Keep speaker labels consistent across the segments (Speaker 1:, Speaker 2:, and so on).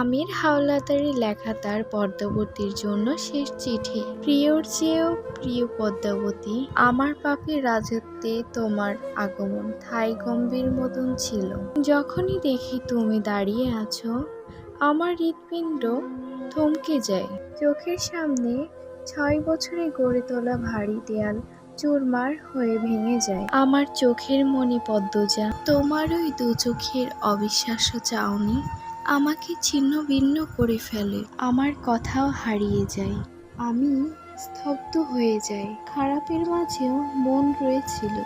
Speaker 1: আমির হাওলাদারের লেখা তার পদ্মাবতীর জন্য শেষ চিঠি। প্রিয়র চেয়েও প্রিয় পদ্মাবতী, আমার পাপের রাজত্বে তোমার আগমন থাই গম্ভীর মতন ছিল। যখনই দেখি তুমি দাঁড়িয়ে আছো, আমার হৃৎপিণ্ড থমকে যায়। চোখের সামনে 6 বছরে গড়ে তোলা ভারী দেয়াল চুরমার হয়ে ভেঙে যায়। আমার চোখের মণি পদ্মজা, তোমার ওই দু চোখের অবিশ্বাস্য চাউনি আমাকে ছিন্ন ভিন্ন করে ফেলে। আমার কথাও হারিয়ে যায়, আমি স্তব্ধ হয়ে যাই। খারাপের মাঝেও মন রয়েছিল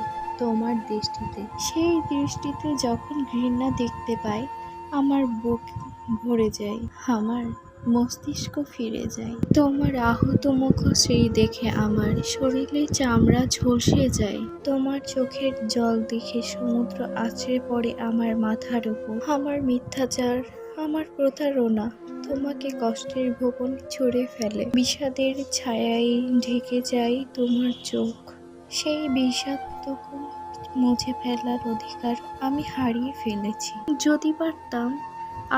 Speaker 1: তোমার দৃষ্টিতে। সেই দৃষ্টিতে যখন ঘৃণা দেখতে পাই, আমার বুক ভরে যায়, আমার মস্তিষ্ক ফিরে যায়। তোমার আহত মুখশ্রী দেখে আমার শরীরে চামড়া ঝলসে যায়। তোমার চোখের জল দেখে সমুদ্র আছড়ে পড়ে আমার মাথার উপর। আমার মিথ্যাচার, আমার প্রতারণা তোমাকে কষ্টের ভুবনে ছুঁড়ে ফেলে। বিষাদের ছায়ায় ঢেকে যায় তোমার চোখ। সেই বিষাদটুকু মুছে ফেলার অধিকার আমি হারিয়ে ফেলেছি। যদি পারতাম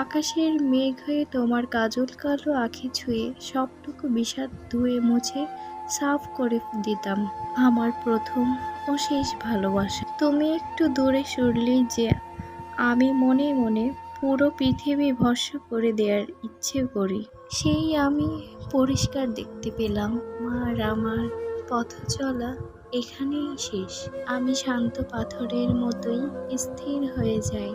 Speaker 1: আকাশের মেঘ হয়ে তোমার কাজল কালো আঁখি ছুঁয়ে সবটুকু বিষাদ ধুয়ে মুছে সাফ করে দিতাম। আমার প্রথম ও শেষ ভালোবাসা। তুমি একটু দূরে সরলেই যে আমি মনে মনে পুরো পৃথিবী ভস্ম করে দেওয়ার ইচ্ছে করি। সেই আমি পরিষ্কার দেখতে পেলাম, আর আমার পথ চলা এখানেই শেষ। আমি শান্ত পাথরের মতোই স্থির হয়ে যাই।